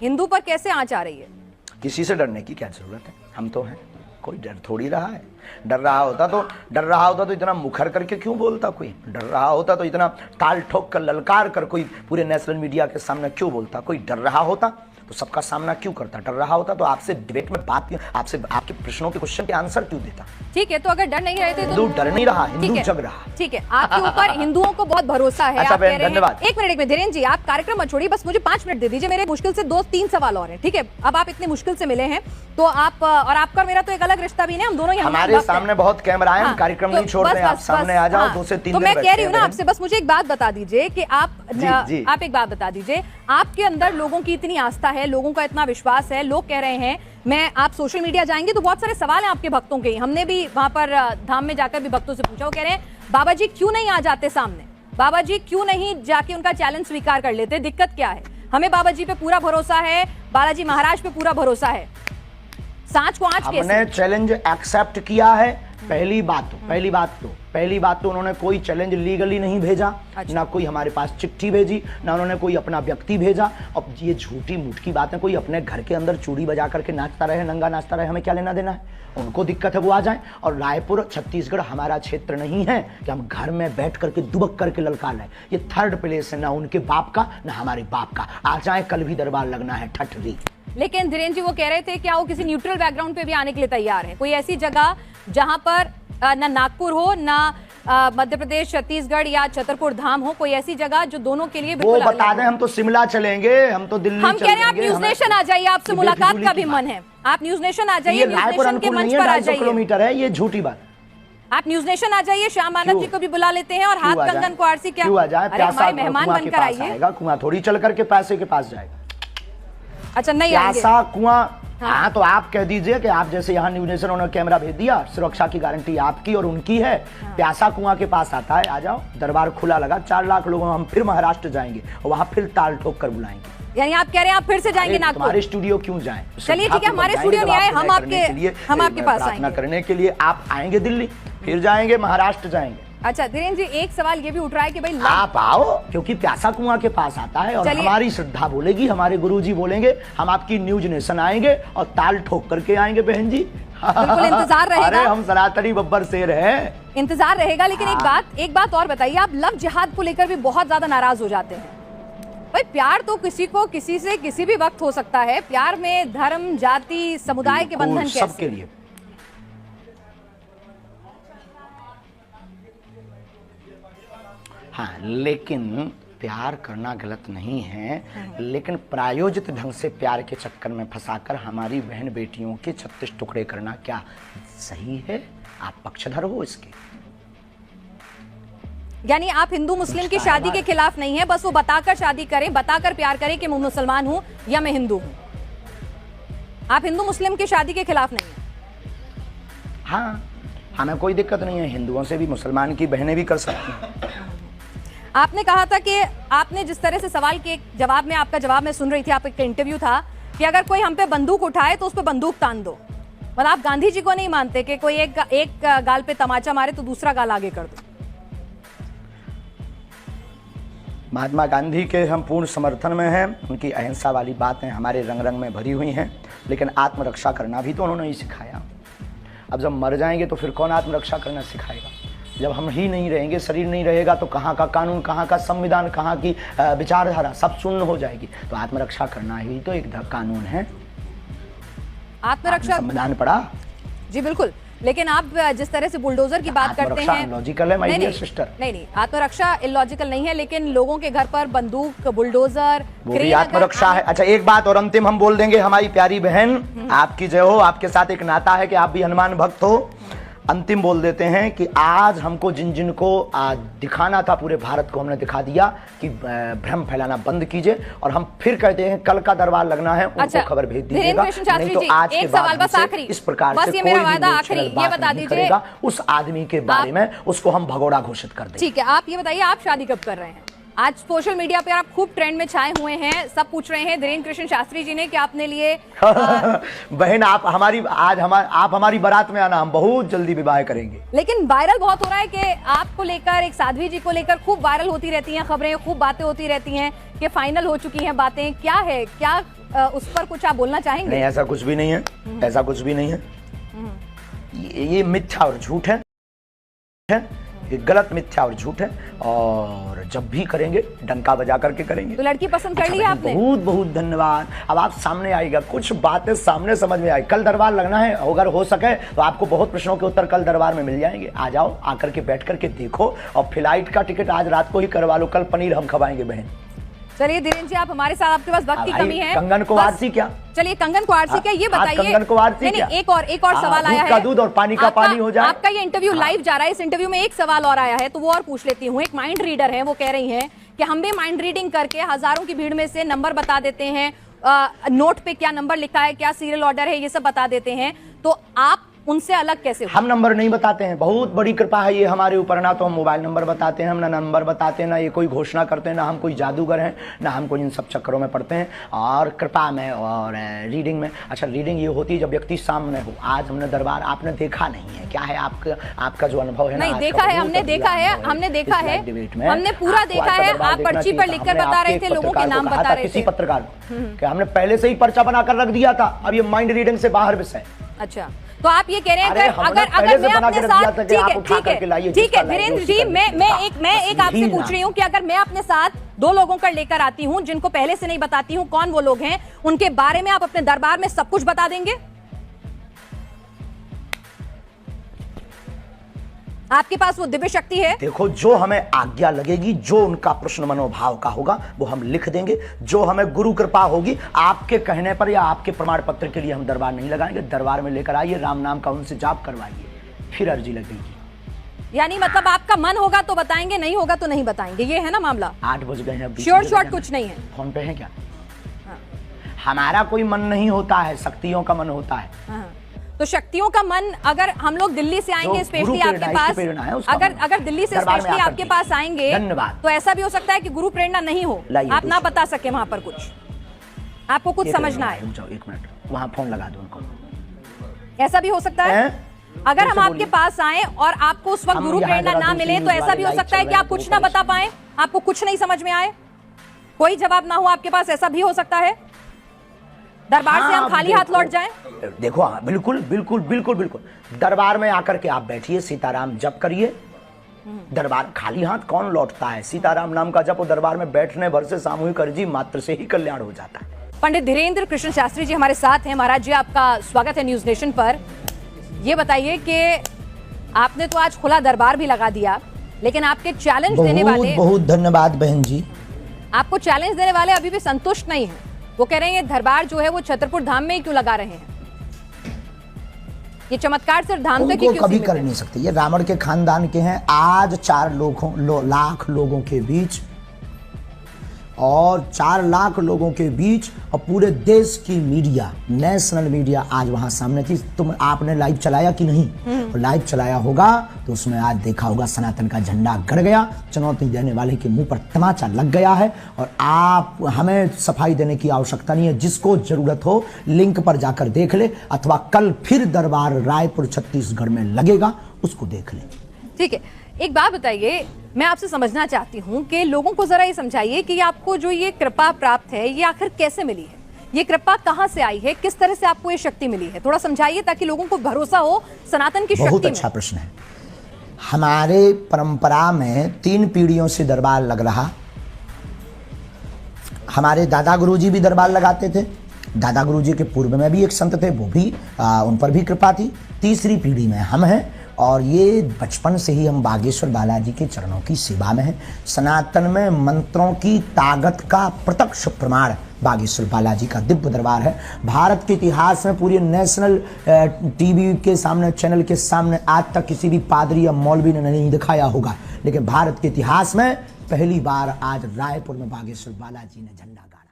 हिंदू पर कैसे आंच आ रही है? किसी से डरने की क्या जरूरत है, हम तो हैं, कोई डर थोड़ी रहा है। डर रहा होता तो इतना मुखर करके क्यों बोलता, कोई डर रहा होता तो इतना ताल ठोक कर ललकार कर कोई पूरे नेशनल मीडिया के सामने क्यों बोलता, कोई डर रहा होता तो सबका सामना क्यों करता, डर रहा होता तो आपसे डिबेट में बात, आपसे आपके प्रश्नों के क्वेश्चन के आंसर क्यों देता। ठीक है, तो अगर डर नहीं रहे थे तो हिंदू डर नहीं रहा, हिंदू जग रहा। ठीक है, आपके ऊपर हिंदुओं को बहुत भरोसा है। अच्छा आप कह रहे हैं, धन्यवाद। एक मिनट धीरेन्द्र जी, आप कार्यक्रम मत छोड़िए, बस मुझे 5 मिनट दे दीजिए। मेरे मुश्किल से 2-3 सवाल और हैं, ठीक है? अब आप इतनी मुश्किल से मिले हैं तो आप और आपका और मेरा तो एक अलग रिश्ता भी नहीं, हम दोनों हमारे सामने बहुत कैमरा है, हम कार्यक्रम नहीं छोड़ रहे हैं, आप सामने आ जाओ, 2 से 3 तो मैं कह रही हूँ ना आपसे, बस मुझे एक बात बता दीजिए कि आप एक बात बता दीजिए, आपके अंदर लोगों की इतनी आस्था है, लोगों का इतना विश्वास है, लोग कह रहे हैं, मैं आप सोशल मीडिया जाएंगे तो बहुत सारे सवाल हैं आपके भक्तों के, हमने भी वहां पर धाम में जाकर भी भक्तों से पूछा, वो कह रहे हैं बाबा जी क्यों नहीं आ जाते सामने, बाबा जी क्यों नहीं जाके उनका चैलेंज स्वीकार कर लेते, दिक्कत क्या है? हमें बाबा जी पे पूरा भरोसा है, बालाजी महाराज पे पूरा भरोसा है, सांच को आंच कैसे? हमने चैलेंज एक्सेप्ट किया है। पहली बात तो उन्होंने कोई चैलेंज लीगली नहीं भेजा। अच्छा। ना कोई हमारे पास चिट्ठी भेजी, ना उन्होंने कोई अपना व्यक्ति भेजा। अब ये झूठी मूठ की बात है, कोई अपने घर के अंदर चूड़ी बजा करके नाचता रहे, नंगा नाचता रहे, हमें क्या लेना देना है? उनको दिक्कत है वो आ जाए। और रायपुर छत्तीसगढ़ हमारा क्षेत्र नहीं है कि हम घर में बैठ करके दुबक करके ललकार लें। ये 3rd प्लेस है, ना उनके बाप का ना हमारे बाप का। आ जाए, कल भी दरबार लगना है ठठरी। लेकिन धीरेन्द्र जी वो कह रहे थे क्या वो किसी न्यूट्रल बैकग्राउंड पे भी आने के लिए तैयार है? कोई ऐसी जगह जहां पर ना नागपुर हो, ना मध्य प्रदेश, छत्तीसगढ़ या छतरपुर धाम हो, कोई ऐसी जगह जो दोनों के लिए बिल्कुल वो बता दें। हम तो शिमला चलेंगे, हम तो दिल्ली हम कह रहे हैं आप न्यूज नेशन आ जाइए, आपसे मुलाकात का भी मन है, आप न्यूज नेशन आ जाइए, न्यूज नेशन के मंच पर आ जाइए। किलोमीटर है, ये झूठी बात। आप न्यूज नेशन आ जाइए, श्याम मानव जी को भी बुला लेते हैं और हाथ कंगन को आरसी क्या, अरे हमारे मेहमान बनकर आइए। कुआं थोड़ी चल करके पैसे के पास जाएगा। अच्छा नहीं प्यासा कुआं। हाँ तो आप कह दीजिए कि आप जैसे यहाँ न्यूज नेशन उन्होंने कैमरा भेज दिया, सुरक्षा की गारंटी आपकी और उनकी है। प्यासा कुआं के पास आता है, आ जाओ, दरबार खुला लगा, 4 लाख लोगों हम फिर महाराष्ट्र जाएंगे और वहां फिर ताल ठोक कर बुलाएंगे। यानी आप कह रहे हैं आप फिर से जाएंगे नागपुर? हमारे स्टूडियो क्यों जाएं? चलिए ठीक है, हमारे स्टूडियो नहीं आए, हम आपके पास आएंगे करने के लिए। आप आएंगे दिल्ली, फिर जाएंगे महाराष्ट्र जाएंगे। अच्छा धीरेन्द्र जी, एक सवाल ये भी उठ रहा है कि भाई आप आओ, क्योंकि प्यासा कुआं के पास आता है और हमारी श्रद्धा बोलेगी, हमारे गुरुजी बोलेंगे, हम आपकी न्यूज नेशन आएंगे और ताल ठोक करके आएंगे बहन जी। बिल्कुल इंतजार रहेगा। अरे हम सनातनी बब्बर शेर हैं, इंतजार रहेगा। लेकिन एक बात और बताइए, आप लव जिहाद को लेकर भी बहुत ज्यादा नाराज हो जाते हैं। भाई प्यार तो किसी को किसी से किसी भी वक्त हो सकता है, प्यार में धर्म, जाति, समुदाय के बंधन कैसे? सबके लिए। हाँ, लेकिन प्यार करना गलत नहीं है, लेकिन प्रायोजित ढंग से प्यार के चक्कर में फंसाकर हमारी बहन बेटियों के 36 टुकड़े करना क्या सही है? आप पक्षधर हो इसके। यानी आप हिंदू मुस्लिम की शादी के खिलाफ नहीं है, बस वो बताकर शादी करें, बताकर प्यार करें कि मैं मुसलमान हूं या मैं हिंदू हूं। आप हिंदू मुस्लिम की शादी के खिलाफ नहीं है? हाँ, हमें कोई दिक्कत नहीं है, हिंदुओं से भी मुसलमान की बहनें भी कर सकती हैं। आपने कहा था कि आपने जिस तरह से सवाल के जवाब में, आपका जवाब मैं सुन रही थी, आपका इंटरव्यू था कि अगर कोई हम पे बंदूक उठाए तो उस पे बंदूक तान दो। मतलब आप गांधी जी को नहीं मानते कि कोई एक गाल पे तमाचा मारे तो दूसरा गाल आगे कर दो? महात्मा गांधी के हम पूर्ण समर्थन में हैं, उनकी अहिंसा वाली बातें हमारे रंग रंग में भरी हुई हैं, लेकिन आत्मरक्षा करना भी तो उन्होंने ही सिखाया। अब जब मर जाएंगे तो फिर कौन आत्मरक्षा करना सिखाएगा? जब हम ही नहीं रहेंगे, शरीर नहीं रहेगा, तो कहाँ का कानून, कहाँ का संविधान, कहाँ की विचारधारा सब शून्य हो जाएगी। तो आत्मरक्षा करना ही तो एक कानून है। आत्मरक्षा संविधान पढ़ा? जी बिल्कुल, लेकिन आप जिस तरह से बुलडोजर की बात करते हैं, लॉजिकल है माय डियर सिस्टर। नहीं, आत्मरक्षा इलॉजिकल नहीं है, लेकिन लोगों के घर पर बंदूक, बुलडोजर, वो भी आत्मरक्षा है। अच्छा एक बात और अंतिम हम बोल देंगे, हमारी प्यारी बहन आपकी जय हो, आपके साथ एक नाता है कि आप भी हनुमान भक्त हो। अंतिम बोल देते हैं कि आज हमको जिन जिन को दिखाना था पूरे भारत को हमने दिखा दिया कि भ्रम फैलाना बंद कीजिए, और हम फिर कहते हैं कल का दरबार लगना है, उनको खबर भेज दीजिएगा, नहीं तो आज के बाद इस प्रकार से कोई भी बात नहीं करेगा उस आदमी के बारे में, उसको हम भगोड़ा घोषित कर देंगे। ठीक है, आप ये बताइए आप शादी कब कर रहे हैं? आज सोशल मीडिया पे आप खूब ट्रेंड में छाए हुए हैं। सब पूछ रहे हैं धीरेन्द्र कृष्ण शास्त्री जी ने कि आपने लिए बहन आप हमारी बारात में आना, हम बहुत जल्दी विवाह करेंगे। लेकिन वायरल बहुत हो रहा है कि आपको लेकर, एक साध्वी जी को लेकर खूब वायरल होती रहती हैं खबरें, खूब बातें होती रहती हैं कि फाइनल हो चुकी हैं बातें। क्या है, क्या उस पर कुछ आप बोलना चाहेंगे? नहीं, ऐसा कुछ भी नहीं है, ऐसा कुछ भी नहीं है। ये मिथ्या और झूठ है, ये गलत मिथ्या और झूठ है। और जब भी करेंगे डंका बजा करके करेंगे। तो लड़की पसंद कर ली है आपने? बहुत बहुत धन्यवाद। अब आप सामने आएगा, कुछ बातें सामने समझ में आई। कल दरबार लगना है, अगर हो सके तो आपको बहुत प्रश्नों के उत्तर कल दरबार में मिल जाएंगे। आ जाओ, आकर के बैठ करके देखो। और फ्लाइट का टिकट आज रात को ही करवा लो, कल पनीर हम खवाएंगे बहन। चलिए धीरेन्द्र जी, आप हमारे साथ, आपके पास वक्त की कमी है। कंगन को आरसी क्या? चलिए, कंगन को आरसी क्या ये बताइए। कंगन को आरसी क्या? एक और सवाल आया है। दूध का दूध और पानी का पानी हो जाए। आपका ये इंटरव्यू लाइव जा रहा है, इस इंटरव्यू में एक सवाल और आया है तो वो और पूछ लेती हूँ। एक माइंड रीडर है, वो कह रही हैं कि हम भी माइंड रीडिंग करके हजारों की भीड़ में से नंबर बता देते हैं, नोट पे क्या नंबर लिखा है, क्या सीरियल ऑर्डर है, ये सब बता देते हैं। तो आप उनसे अलग कैसे हो? हम नंबर नहीं बताते हैं, बहुत बड़ी कृपा है ये हमारे ऊपर। ना तो हम मोबाइल नंबर बताते हैं, हम ना नंबर बताते हैं, ना ये कोई घोषणा करते हैं, ना हम कोई जादूगर हैं, ना हम कोई इन सब चक्करों में पड़ते हैं। और कृपा में और रीडिंग में, अच्छा रीडिंग ये होती है जब व्यक्ति सामने हो। आज हमने दरबार आपने देखा नहीं है, क्या है आपका जो अनुभव है? नहीं देखा है, हमने देखा है, हमने देखा है, हमने पूरा देखा है। आप पर्ची पर लिखकर बता रहे थे, लोगों के नाम बता रहे थे। किसी पत्रकार को कि हमने पहले से ही पर्चा बनाकर रख दिया था, अब ये माइंड रीडिंग से बाहर विषय। अच्छा, तो आप ये कह रहे हैं अगर मैं अपने साथ, ठीक है धीरेन्द्र जी, मैं एक आपसे पूछ रही हूँ कि अगर मैं अपने साथ 2 लोगों का लेकर आती हूँ जिनको पहले से नहीं बताती हूँ कौन वो लोग हैं, उनके बारे में आप अपने दरबार में सब कुछ बता देंगे? आपके पास वो दिव्य शक्ति है? देखो, जो हमें आज्ञा लगेगी, जो उनका प्रश्न मनोभाव का होगा वो हम लिख देंगे। जो हमें गुरु कृपा होगी, आपके कहने पर या आपके प्रमाण पत्र के लिए हम दरबार नहीं लगाएंगे। दरबार में लेकर आइए, राम नाम का उनसे जाप करवाइए, फिर अर्जी लगेगी। यानी मतलब आपका मन होगा तो बताएंगे, नहीं होगा तो नहीं बताएंगे, ये है ना मामला? 8 बज गए हैं, श्योर शॉर्ट कुछ नहीं है। फोन पे है क्या? हमारा कोई मन नहीं होता है, शक्तियों का मन होता है। तो शक्तियों का मन, अगर हम लोग दिल्ली से आएंगे स्पेशली आपके पास, अगर दिल्ली से स्पेशली आपके पास आएंगे तो ऐसा भी हो सकता है कि गुरु प्रेरणा नहीं हो, आप ना बता सके वहां पर कुछ, आपको कुछ समझना है। 1 मिनट, वहां फोन लगा दो उनको। ऐसा भी हो सकता है अगर हम आपके पास आए और आपको उस वक्त गुरु प्रेरणा ना मिले, तो ऐसा भी हो सकता है कि आप कुछ ना बता पाए, आपको कुछ नहीं समझ में आए, कोई जवाब ना हो आपके पास, ऐसा भी हो सकता है। दरबार से हम खाली हाथ लौट जाएं? देखो, हाँ, बिल्कुल बिल्कुल बिल्कुल बिल्कुल। दरबार में आकर के आप बैठिए, सीताराम जप करिए। दरबार खाली हाथ कौन लौटता है? सीताराम नाम का जप दरबार में बैठने भर से सामूहिक अर्जी मात्र से ही कल्याण हो जाता है। पंडित धीरेन्द्र कृष्ण शास्त्री जी हमारे साथ हैं। महाराज जी, आपका स्वागत है न्यूज नेशन पर। ये बताइए कि आपने तो आज खुला दरबार भी लगा दिया, लेकिन आपके चैलेंज देने वाले, बहुत धन्यवाद बहन जी, आपको चैलेंज देने वाले अभी भी संतुष्ट नहीं है। वो कह रहे हैं ये दरबार जो है वो छतरपुर धाम में ही क्यों लगा रहे हैं? ये चमत्कार सिर्फ धाम तक ही क्यों कभी कर नहीं सकते? ये रावण के खानदान के हैं। आज 4 लाख लोगों के बीच, और 4 लाख लोगों के बीच, और पूरे देश की मीडिया, नेशनल मीडिया आज वहां सामने थी। तुम आपने लाइव चलाया कि नहीं? तो लाइव चलाया होगा तो उसमें आज देखा होगा सनातन का झंडा गड़ गया, चुनौती देने वाले के मुंह पर तमाचा लग गया है। और आप, हमें सफाई देने की आवश्यकता नहीं है। जिसको जरूरत हो लिंक पर जाकर देख ले, अथवा कल फिर दरबार रायपुर छत्तीसगढ़ में लगेगा, उसको देख ले। ठीक है, एक बात बताइए, मैं आपसे समझना चाहती हूँ कि लोगों को जरा ये समझाइए कि आपको जो ये कृपा प्राप्त है ये आखिर कैसे मिली है? ये कृपा कहाँ से आई है? किस तरह से आपको ये शक्ति मिली है? थोड़ा समझाइए ताकि लोगों को भरोसा हो सनातन की शक्ति में। बहुत अच्छा प्रश्न है। हमारे परंपरा में 3 पीढ़ियों से दरबार लग रहा। हमारे दादा गुरुजी भी दरबार लगाते थे। दादा गुरुजी के पूर्व में भी एक संत थे, वो भी उन पर भी कृपा थी। तीसरी पीढ़ी में हम हैं, और ये बचपन से ही हम बागेश्वर बालाजी के चरणों की सेवा में हैं। सनातन में मंत्रों की ताकत का प्रत्यक्ष प्रमाण बागेश्वर बालाजी का दिव्य दरबार है। भारत के इतिहास में पूरे नेशनल टीवी के सामने, चैनल के सामने आज तक किसी भी पादरी या मौलवी ने नहीं दिखाया होगा, लेकिन भारत के इतिहास में पहली बार आज रायपुर में बागेश्वर बालाजी ने झंडा गाड़ा।